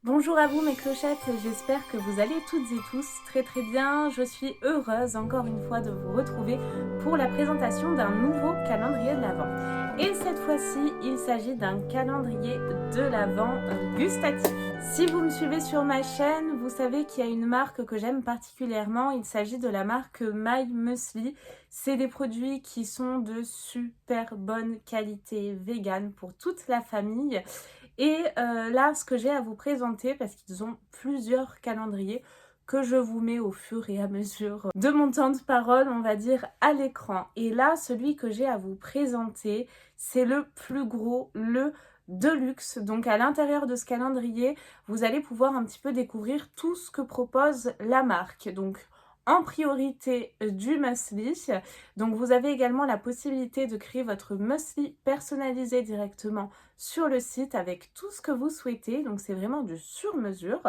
Bonjour à vous mes clochettes, j'espère que vous allez toutes et tous très bien. Je suis heureuse encore une fois de vous retrouver pour la présentation d'un nouveau calendrier de l'Avent. Et cette fois-ci, il s'agit d'un calendrier de l'Avent gustatif. Si vous me suivez sur ma chaîne, vous savez qu'il y a une marque que j'aime particulièrement. Il s'agit de la marque My Muesli. C'est des produits qui sont de super bonne qualité vegan pour toute la famille. Et là, ce que j'ai à vous présenter, parce qu'ils ont plusieurs calendriers que je vous mets au fur et à mesure de mon temps de parole, on va dire, à l'écran. Et là, celui que j'ai à vous présenter, c'est le plus gros, le Deluxe. Donc à l'intérieur de ce calendrier, vous allez pouvoir un petit peu découvrir tout ce que propose la marque. Donc en priorité du muesli. Donc vous avez également la possibilité de créer votre muesli personnalisé directement sur le site avec tout ce que vous souhaitez. Donc c'est vraiment du sur-mesure.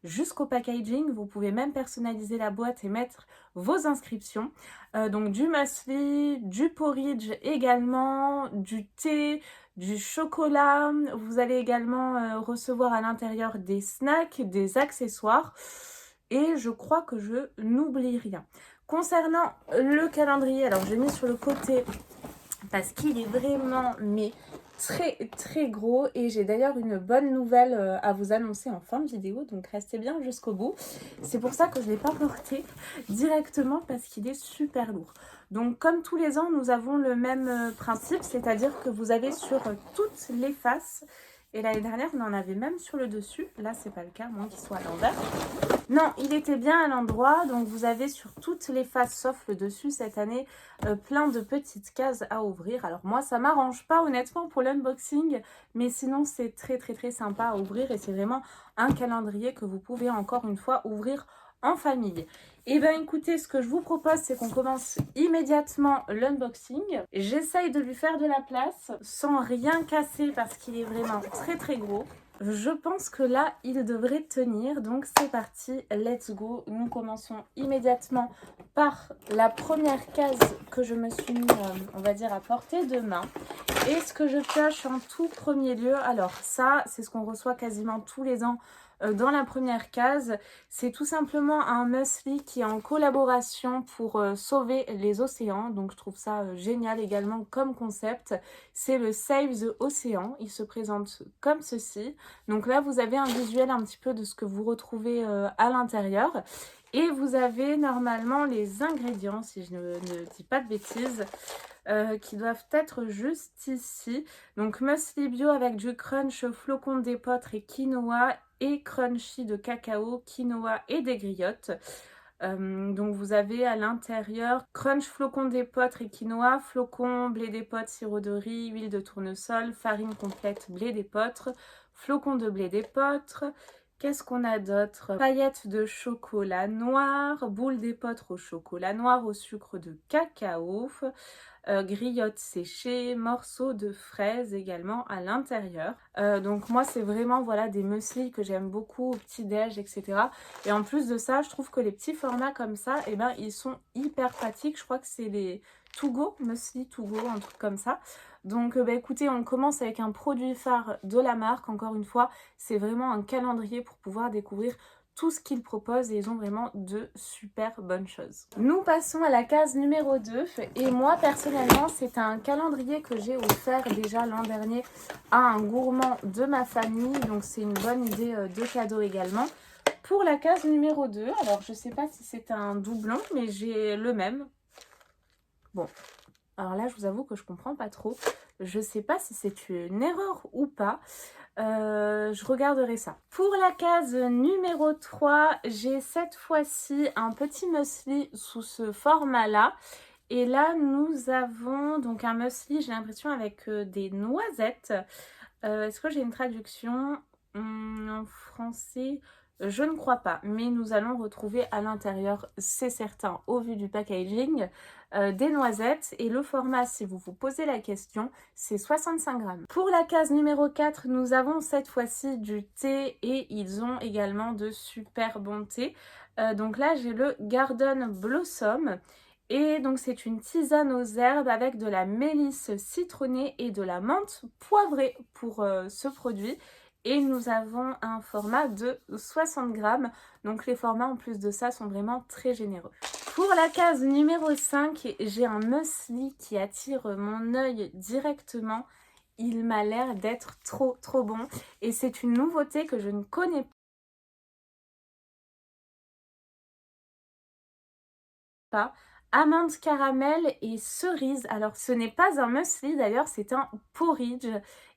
Jusqu'au packaging, vous pouvez même personnaliser la boîte et mettre vos inscriptions. Donc du muesli, du porridge également, du thé, du chocolat. Vous allez également recevoir à l'intérieur des snacks, des accessoires. Et je crois que je n'oublie rien. Concernant le calendrier, alors j'ai mis sur le côté parce qu'il est vraiment très gros et j'ai d'ailleurs une bonne nouvelle à vous annoncer en fin de vidéo, donc restez bien jusqu'au bout. C'est pour ça que je ne l'ai pas porté directement parce qu'il est super lourd. Donc comme tous les ans, nous avons le même principe, c'est-à-dire que vous avez sur toutes les faces, et l'année dernière on en avait même sur le dessus, là c'est pas le cas, moins qu'il soit à l'envers. Non, il était bien à l'endroit, donc vous avez sur toutes les faces, sauf le dessus cette année, plein de petites cases à ouvrir. Alors moi, ça m'arrange pas honnêtement pour l'unboxing, mais sinon c'est très sympa à ouvrir et c'est vraiment un calendrier que vous pouvez encore une fois ouvrir en famille. Et bien écoutez, ce que je vous propose, c'est qu'on commence immédiatement l'unboxing. J'essaye de lui faire de la place sans rien casser parce qu'il est vraiment très gros. Je pense que là, il devrait tenir. Donc, c'est parti. Let's go. Nous commençons immédiatement par la première case que je me suis mis, on va dire, à portée de main. Et ce que je pioche en tout premier lieu, alors ça, c'est ce qu'on reçoit quasiment tous les ans dans la première case. C'est tout simplement un muesli qui est en collaboration pour sauver les océans. Donc je trouve ça génial également comme concept. C'est le Save the Ocean. Il se présente comme ceci. Donc là, vous avez un visuel un petit peu de ce que vous retrouvez à l'intérieur. Et vous avez normalement les ingrédients, si je ne dis pas de bêtises, qui doivent être juste ici. Donc muesli bio avec du crunch, flocons d'épeautre et quinoa, et crunchy de cacao, quinoa et des griottes. Donc vous avez à l'intérieur crunch flocons d'épeautre et quinoa, flocons, blé d'épeautre, sirop de riz, huile de tournesol, farine complète, blé d'épeautre, flocons de blé d'épeautre. Qu'est-ce qu'on a d'autre? Paillettes de chocolat noir, boules d'épeautre au chocolat noir, au sucre de cacao, griottes séchées, morceaux de fraises également à l'intérieur. Donc moi c'est vraiment voilà des mueslis que j'aime beaucoup au petit-déj, etc. Et en plus de ça, je trouve que les petits formats comme ça, eh ben, ils sont hyper pratiques. Je crois que c'est les To Go, muesli To Go, un truc comme ça. Donc bah, écoutez, on commence avec un produit phare de la marque. Encore une fois, c'est vraiment un calendrier pour pouvoir découvrir tout ce qu'ils proposent et ils ont vraiment de super bonnes choses. Nous passons à la case numéro 2 et moi personnellement c'est un calendrier que j'ai offert déjà l'an dernier à un gourmand de ma famille, donc c'est une bonne idée de cadeau également. Pour la case numéro 2, alors je sais pas si c'est un doublon mais j'ai le même. Bon, alors là je vous avoue que je comprends pas trop, je sais pas si c'est une erreur ou pas. Je regarderai ça. Pour la case numéro 3, j'ai cette fois-ci un petit muesli sous ce format-là. Et là, nous avons donc un muesli, j'ai l'impression, avec des noisettes. Est-ce que j'ai une traduction en français? Je ne crois pas, mais nous allons retrouver à l'intérieur, c'est certain, au vu du packaging, des noisettes. Et le format, si vous vous posez la question, c'est 65 grammes. Pour la case numéro 4, nous avons cette fois-ci du thé et ils ont également de super bons thés. Donc là, j'ai le Garden Blossom. Et donc c'est une tisane aux herbes avec de la mélisse citronnée et de la menthe poivrée pour ce produit. et nous avons un format de 60 grammes. Donc les formats en plus de ça sont vraiment très généreux. Pour la case numéro 5, j'ai un muesli qui attire mon œil directement. Il m'a l'air d'être trop bon et c'est une nouveauté que je ne connais pas. Amande caramel et cerise. Alors ce n'est pas un muesli d'ailleurs, c'est un porridge.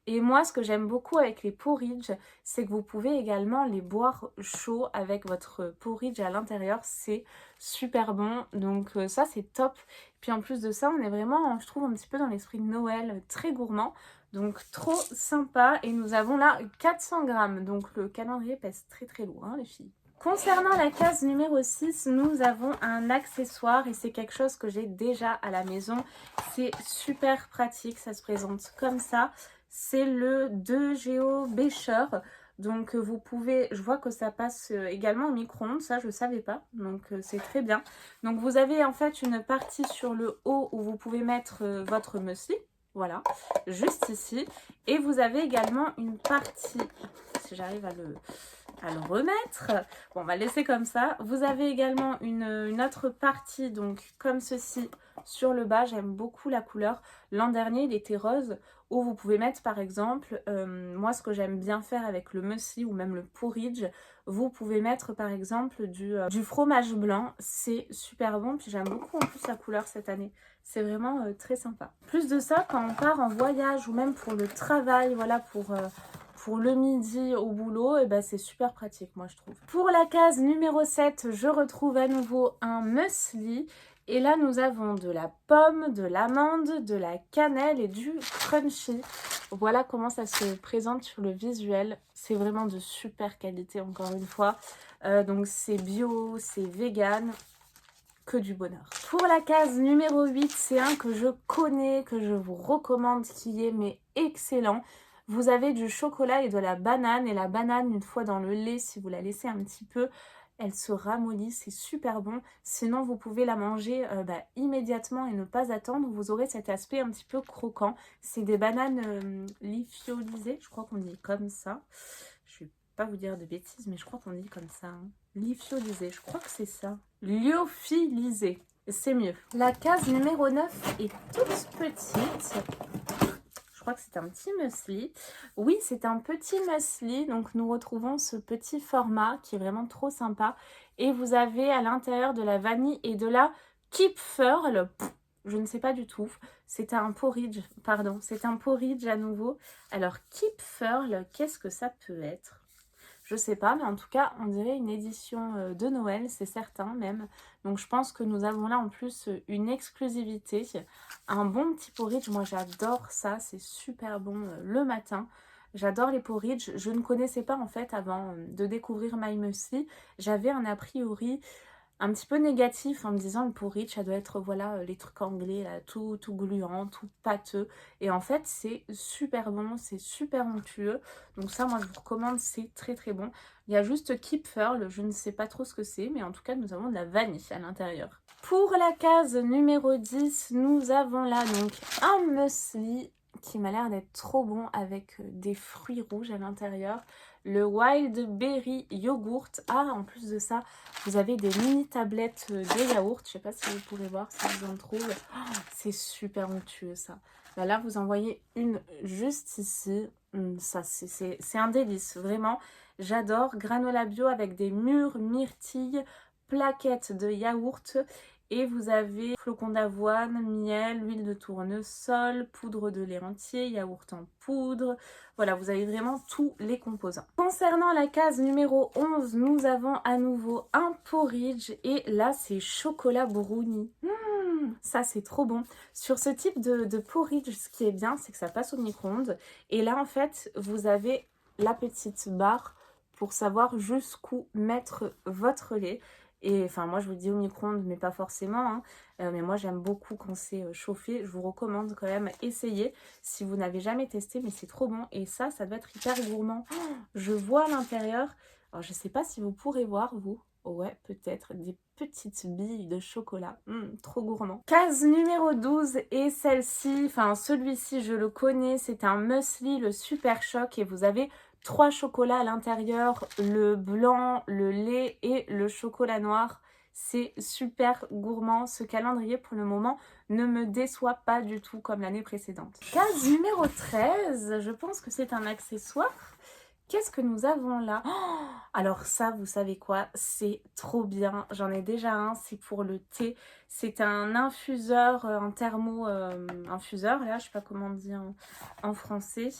Et moi ce que j'aime beaucoup avec les porridge, c'est que vous pouvez également les boire chauds avec votre porridge à l'intérieur. C'est super bon, donc ça c'est top. Puis en plus de ça, on est vraiment, je trouve, un petit peu dans l'esprit de Noël, très gourmand. Donc trop sympa. Et nous avons là 400 grammes, donc le calendrier pèse très lourd, hein, les filles. Concernant la case numéro 6, nous avons un accessoire et c'est quelque chose que j'ai déjà à la maison. C'est super pratique, ça se présente comme ça. C'est le 2GO Bêcheur. Donc vous pouvez, je vois que ça passe également au micro-ondes, ça je ne savais pas, donc c'est très bien. Donc vous avez en fait une partie sur le haut où vous pouvez mettre votre muesli, voilà, juste ici. Et vous avez également une partie, si j'arrive à le remettre. Bon, on va laisser comme ça. Vous avez également une autre partie, donc comme ceci, sur le bas. J'aime beaucoup la couleur. L'an dernier, il était rose, où vous pouvez mettre, par exemple, moi, ce que j'aime bien faire avec le muesli ou même le porridge, vous pouvez mettre, par exemple, du fromage blanc. C'est super bon. Puis j'aime beaucoup, en plus, la couleur cette année. C'est vraiment très sympa. Plus de ça, quand on part en voyage ou même pour le travail, voilà, pour le midi au boulot, et ben c'est super pratique, moi je trouve. Pour la case numéro 7, je retrouve à nouveau un muesli. Et là, nous avons de la pomme, de l'amande, de la cannelle et du crunchy. Voilà comment ça se présente sur le visuel. C'est vraiment de super qualité, encore une fois. Donc c'est bio, c'est vegan. Que du bonheur. Pour la case numéro 8, c'est un que je connais, que je vous recommande, qui est mais excellent. Vous avez du chocolat et de la banane. Et la banane, une fois dans le lait, si vous la laissez un petit peu, elle se ramollit, c'est super bon. Sinon, vous pouvez la manger immédiatement et ne pas attendre. Vous aurez cet aspect un petit peu croquant. C'est des bananes lyophilisées, je crois qu'on dit comme ça. Je vais pas vous dire de bêtises, mais je crois qu'on dit comme ça. Hein. Lyophilisé, je crois que c'est ça. Lyophilisé, c'est mieux. La case numéro 9 est toute petite. Je crois que c'est un petit muesli. Oui, c'est un petit muesli. Donc nous retrouvons ce petit format qui est vraiment trop sympa. Et vous avez à l'intérieur de la vanille et de la Kipferl. Je ne sais pas du tout. C'est un porridge, pardon. C'est un porridge à nouveau. Alors Kipferl, qu'est-ce que ça peut être ? Je sais pas, mais en tout cas, on dirait une édition de Noël, c'est certain même. Donc je pense que nous avons là en plus une exclusivité. Un bon petit porridge, moi j'adore ça, c'est super bon le matin. J'adore les porridge. Je ne connaissais pas en fait avant de découvrir My Muesli. J'avais un a priori un petit peu négatif en me disant le porridge ça doit être voilà les trucs anglais là, tout gluant, tout pâteux, et en fait c'est super bon, c'est super onctueux, donc ça moi je vous recommande, c'est très bon. Il y a juste Kipferl, je ne sais pas trop ce que c'est, mais en tout cas nous avons de la vanille à l'intérieur. Pour la case numéro 10, nous avons là donc un muesli qui m'a l'air d'être trop bon avec des fruits rouges à l'intérieur. Le Wild Berry Yogurt. Ah, en plus de ça, vous avez des mini tablettes de yaourt. Je ne sais pas si vous pourrez voir, si vous en trouvez. Oh, c'est super onctueux ça. Là, vous en voyez une juste ici. Ça, c'est un délice, vraiment. J'adore. Granola bio avec des mûres, myrtilles, plaquettes de yaourt. Et vous avez flocons d'avoine, miel, huile de tournesol, poudre de lait entier, yaourt en poudre. Voilà, vous avez vraiment tous les composants. Concernant la case numéro 11, nous avons à nouveau un porridge. Et là, c'est chocolat brownie. Ça, c'est trop bon. Sur ce type de porridge, ce qui est bien, c'est que ça passe au micro-ondes. Et là, en fait, vous avez la petite barre pour savoir jusqu'où mettre votre lait. Et enfin, moi, je vous dis au micro-ondes, mais pas forcément. Hein. Mais moi, j'aime beaucoup quand c'est chauffé. Je vous recommande quand même, essayez si vous n'avez jamais testé, mais c'est trop bon. Et ça doit être hyper gourmand. Oh, je vois à l'intérieur. Alors, je ne sais pas si vous pourrez voir, vous. Ouais, peut-être des petites billes de chocolat. Trop gourmand. Case numéro 12 et celle-ci, enfin celui-ci, je le connais. C'est un muesli, le Super Choc. Et vous avez 3 chocolats à l'intérieur, le blanc, le lait et le chocolat noir. C'est super gourmand. Ce calendrier, pour le moment, ne me déçoit pas du tout comme l'année précédente. Case numéro 13, je pense que c'est un accessoire. Qu'est-ce que nous avons là? Oh, alors ça, vous savez quoi? C'est trop bien. J'en ai déjà un, c'est pour le thé. C'est un infuseur, un thermo-infuseur. Là, je sais pas comment on dit en français.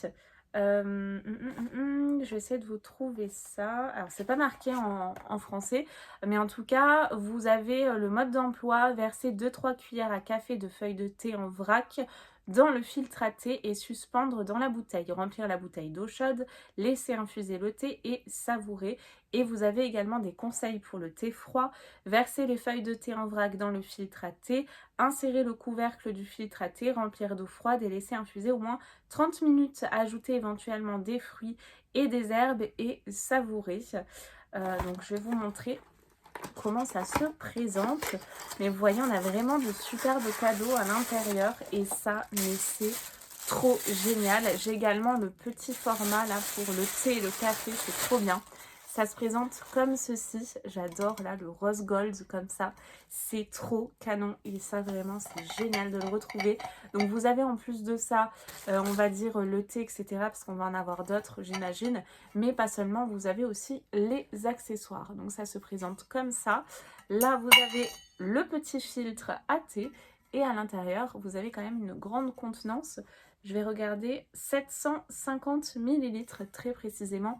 Je vais essayer de vous trouver ça. Alors, c'est pas marqué en français, mais en tout cas, vous avez le mode d'emploi, verser 2-3 cuillères à café de feuilles de thé en vrac dans le filtre à thé et suspendre dans la bouteille. Remplir la bouteille d'eau chaude, laisser infuser le thé et savourer. Et vous avez également des conseils pour le thé froid. Verser les feuilles de thé en vrac dans le filtre à thé, insérer le couvercle du filtre à thé, remplir d'eau froide et laisser infuser au moins 30 minutes. Ajouter éventuellement des fruits et des herbes et savourer. Donc je vais vous montrer comment ça se présente. Mais vous voyez, on a vraiment de superbes cadeaux à l'intérieur et ça, mais c'est trop génial. J'ai également le petit format là pour le thé et le café, c'est trop bien. Ça se présente comme ceci. J'adore là le rose gold comme ça. C'est trop canon et ça vraiment c'est génial de le retrouver. Donc vous avez en plus de ça, on va dire le thé etc. parce qu'on va en avoir d'autres j'imagine. Mais pas seulement, vous avez aussi les accessoires. Donc ça se présente comme ça. Là vous avez le petit filtre à thé. Et à l'intérieur, vous avez quand même une grande contenance. Je vais regarder 750 ml très précisément.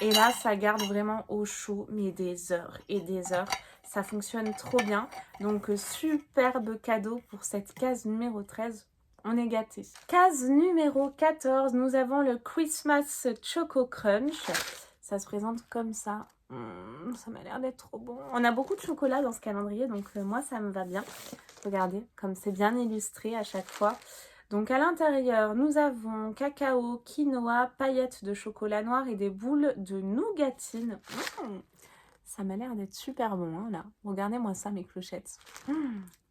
Et là, ça garde vraiment au chaud, mais des heures et des heures. Ça fonctionne trop bien. Donc, superbe cadeau pour cette case numéro 13. On est gâtés. Case numéro 14, nous avons le Christmas Choco Crunch. Ça se présente comme ça. Ça m'a l'air d'être trop bon. On a beaucoup de chocolat dans ce calendrier, donc moi, ça me va bien. Regardez, comme c'est bien illustré à chaque fois. Donc à l'intérieur, nous avons cacao, quinoa, paillettes de chocolat noir et des boules de nougatine. Ça m'a l'air d'être super bon, hein, là. Regardez-moi ça, mes clochettes.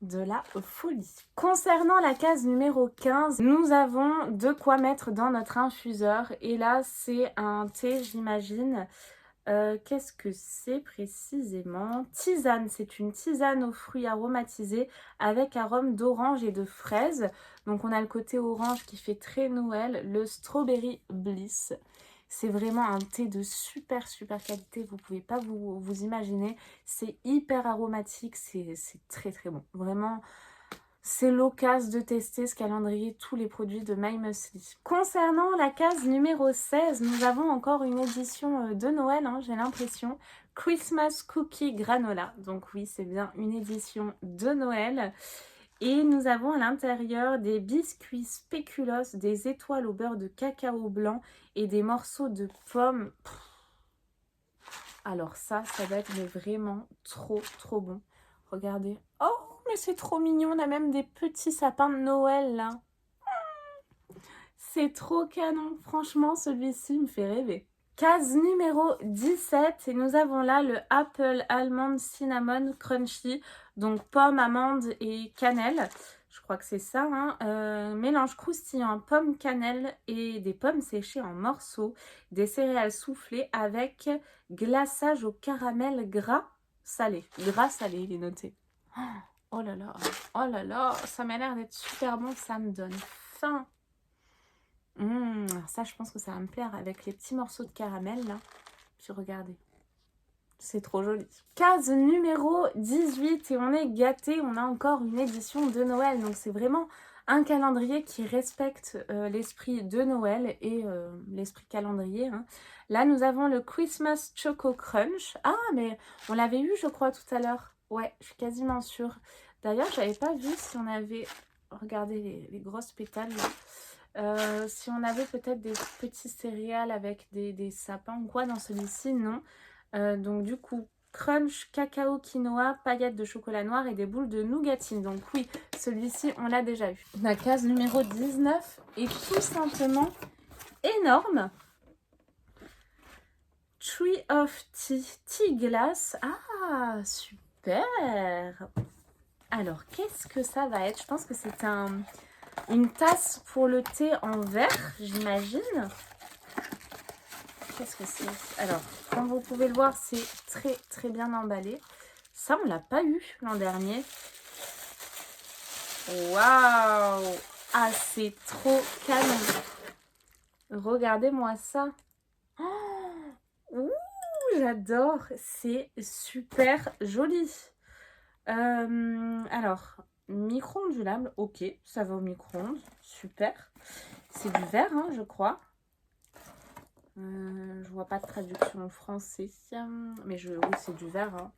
De la folie. Concernant la case numéro 15, nous avons de quoi mettre dans notre infuseur. Et là, c'est un thé, j'imagine. Qu'est-ce que c'est précisément? Tisane, c'est une tisane aux fruits aromatisés avec arôme d'orange et de fraise. Donc on a le côté orange qui fait très Noël, le strawberry bliss. C'est vraiment un thé de super qualité, vous pouvez pas vous imaginer. C'est hyper aromatique, c'est très bon. Vraiment, c'est l'occasion de tester ce calendrier, tous les produits de My Muesli. Concernant la case numéro 16, nous avons encore une édition de Noël, hein, j'ai l'impression. Christmas Cookie Granola. Donc oui, c'est bien une édition de Noël. Et nous avons à l'intérieur des biscuits spéculoos, des étoiles au beurre de cacao blanc et des morceaux de pommes. Alors ça va être mais vraiment trop bon. Regardez. Oh, mais c'est trop mignon. On a même des petits sapins de Noël là. C'est trop canon. Franchement, celui-ci me fait rêver. Case numéro 17. Et nous avons là le Apple Almond Cinnamon Crunchy. Donc pomme, amande et cannelle. Je crois que c'est ça. Hein. Mélange croustillant, pomme, cannelle et des pommes séchées en morceaux. Des céréales soufflées avec glaçage au caramel gras salé. Gras salé, il est noté. Oh là là, ça m'a l'air d'être super bon, ça me donne faim. Ça, je pense que ça va me plaire avec les petits morceaux de caramel là. Puis regardez, c'est trop joli. Case numéro 18 et on est gâtés, on a encore une édition de Noël. Donc c'est vraiment un calendrier qui respecte l'esprit de Noël et l'esprit calendrier. Hein. Là, nous avons le Christmas Choco Crunch. Ah, mais on l'avait eu, je crois, tout à l'heure. Ouais, je suis quasiment sûre. D'ailleurs, j'avais pas vu si on avait... Regardez les grosses pétales là. Si on avait peut-être des petits céréales avec des sapins ou quoi dans celui-ci, non. Donc du coup, crunch, cacao, quinoa, paillettes de chocolat noir et des boules de nougatine. Donc oui, celui-ci, on l'a déjà eu. La case numéro 19 est tout simplement énorme. Tree of Tea, tea glass. Ah, super. Alors, qu'est-ce que ça va être? Je pense que c'est une tasse pour le thé en verre, j'imagine. Qu'est-ce que c'est? Alors, comme vous pouvez le voir, c'est très très bien emballé. Ça, on l'a pas eu l'an dernier. Waouh! Ah, c'est trop canon. Regardez-moi ça. Oh, ouh, j'adore. C'est super joli. Alors, micro-ondulable. Ok, ça va au micro-ondes. Super. C'est du verre, hein, je crois. Je vois pas de traduction en français. Mais oui, c'est du verre. Hein.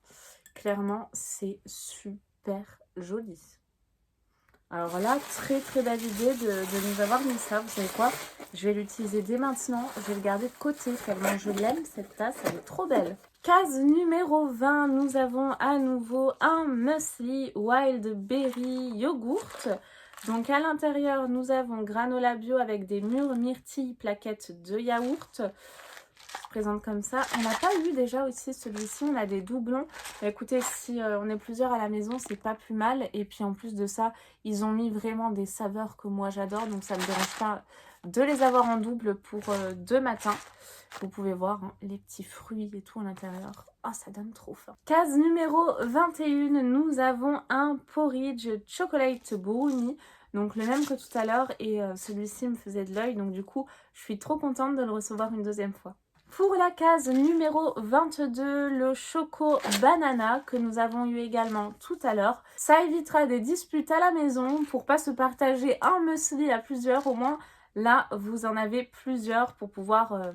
Clairement, c'est super joli. Alors là, très très belle idée de nous avoir mis ça. Vous savez quoi? Je vais l'utiliser dès maintenant. Je vais le garder de côté tellement je l'aime cette tasse. Elle est trop belle. Case numéro 20, nous avons à nouveau un muesli Wild Berry Yogourt. Donc à l'intérieur, nous avons granola bio avec des mûres myrtilles plaquettes de yaourt. Se présente comme ça. On n'a pas eu déjà aussi celui-ci, on a des doublons. Bah, écoutez, si on est plusieurs à la maison, c'est pas plus mal. Et puis en plus de ça, ils ont mis vraiment des saveurs que moi j'adore. Donc ça me dérange pas de les avoir en double pour deux matins. Vous pouvez voir hein, les petits fruits et tout à l'intérieur. Oh, ça donne trop faim. Case numéro 21, nous avons un porridge chocolate brownie. Donc le même que tout à l'heure et celui-ci me faisait de l'œil. Donc du coup, je suis trop contente de le recevoir une deuxième fois. Pour la case numéro 22, le choco banana que nous avons eu également tout à l'heure. Ça évitera des disputes à la maison pour pas se partager un muesli à plusieurs. Au moins, là, vous en avez plusieurs pour pouvoir,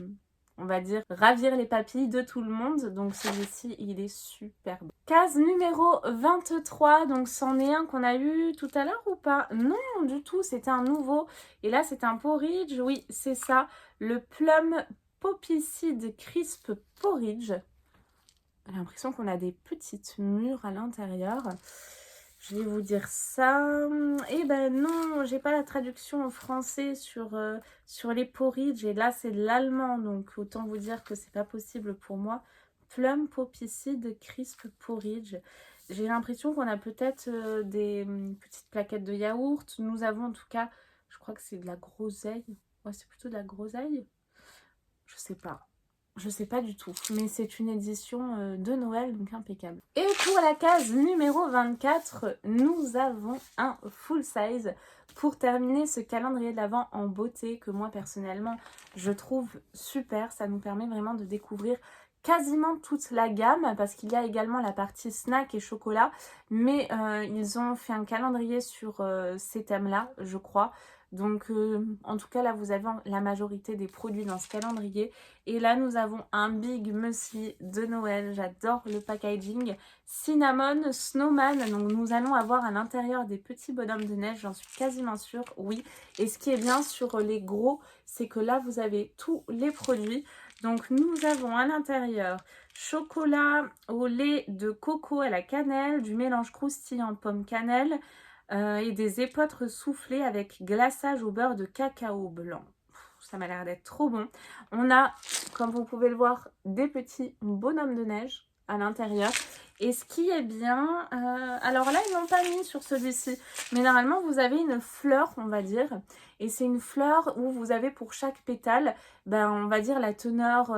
on va dire, ravir les papilles de tout le monde. Donc celui-ci, il est superbe. Case numéro 23, donc c'en est un qu'on a eu tout à l'heure ou pas? Non, du tout, c'était un nouveau. Et là, c'est un porridge, oui, c'est ça, le plum Poppy Seed Crisp Porridge. J'ai l'impression qu'on a des petites mûres à l'intérieur. Je vais vous dire ça. Eh ben non, j'ai pas la traduction en français sur les porridge. Et là, c'est de l'allemand. Donc, autant vous dire que c'est pas possible pour moi. Plum Poppy Seed Crisp Porridge. J'ai l'impression qu'on a peut-être des petites plaquettes de yaourt. Nous avons en tout cas, je crois que c'est de la groseille. Ouais, c'est plutôt de la groseille. Je sais pas. Je sais pas du tout. Mais c'est une édition de Noël, donc impeccable. Et pour la case numéro 24, nous avons un full size pour terminer ce calendrier de l'Avent en beauté que moi personnellement je trouve super. Ça nous permet vraiment de découvrir quasiment toute la gamme parce qu'il y a également la partie snack et chocolat. Mais ils ont fait un calendrier sur ces thèmes-là, je crois. Donc en tout cas là vous avez la majorité des produits dans ce calendrier. Et là nous avons un big muesli de Noël, j'adore le packaging. Cinnamon Snowman, donc nous allons avoir à l'intérieur des petits bonhommes de neige, j'en suis quasiment sûre, oui. Et ce qui est bien sur les gros, c'est que là vous avez tous les produits. Donc nous avons à l'intérieur chocolat au lait de coco à la cannelle, du mélange croustillant pomme cannelle, et des épeautres soufflées avec glaçage au beurre de cacao blanc. Ça m'a l'air d'être trop bon. On a, comme vous pouvez le voir, des petits bonhommes de neige à l'intérieur. Et ce qui est bien, alors là, ils l'ont pas mis sur celui-ci. Mais normalement, vous avez une fleur, on va dire. Et c'est une fleur où vous avez pour chaque pétale, ben, on va dire la teneur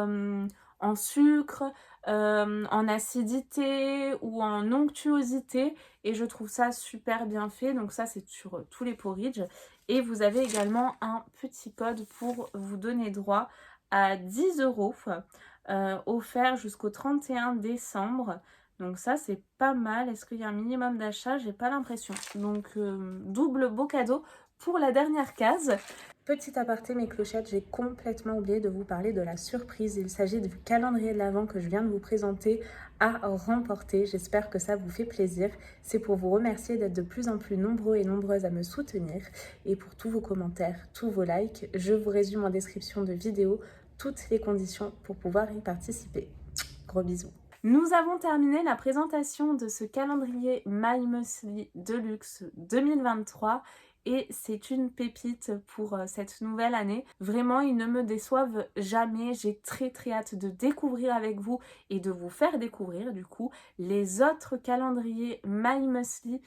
en sucre, en acidité ou en onctuosité. Et je trouve ça super bien fait. Donc ça, c'est sur tous les porridge. Et vous avez également un petit code pour vous donner droit à 10 € offert jusqu'au 31 décembre. Donc ça, c'est pas mal. Est-ce qu'il y a un minimum d'achat? J'ai pas l'impression. Donc double beau cadeau pour la dernière case. Petit aparté mes clochettes, j'ai complètement oublié de vous parler de la surprise. Il s'agit du calendrier de l'Avent que je viens de vous présenter à remporter. J'espère que ça vous fait plaisir. C'est pour vous remercier d'être de plus en plus nombreux et nombreuses à me soutenir. Et pour tous vos commentaires, tous vos likes, je vous résume en description de vidéo toutes les conditions pour pouvoir y participer. Gros bisous. Nous avons terminé la présentation de ce calendrier My Muesli Deluxe 2023. Et c'est une pépite pour cette nouvelle année. Vraiment, ils ne me déçoivent jamais. J'ai très très hâte de découvrir avec vous et de vous faire découvrir du coup les autres calendriers My Muesli.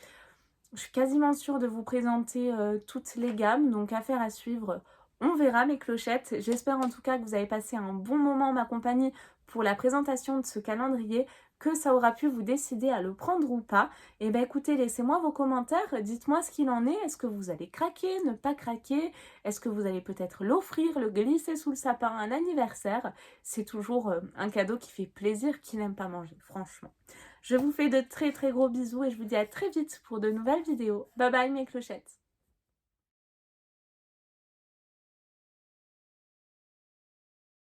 Je suis quasiment sûre de vous présenter toutes les gammes. Donc affaire à suivre On verra mes clochettes. J'espère en tout cas que vous avez passé un bon moment en ma compagnie pour la présentation de ce calendrier, que ça aura pu vous décider à le prendre ou pas. Et ben écoutez, laissez-moi vos commentaires, dites-moi ce qu'il en est. Est-ce que vous allez craquer, ne pas craquer? Est-ce que vous allez peut-être l'offrir, le glisser sous le sapin à un anniversaire? C'est toujours un cadeau qui fait plaisir, qui n'aime pas manger, franchement. Je vous fais de très très gros bisous et je vous dis à très vite pour de nouvelles vidéos. Bye bye mes clochettes!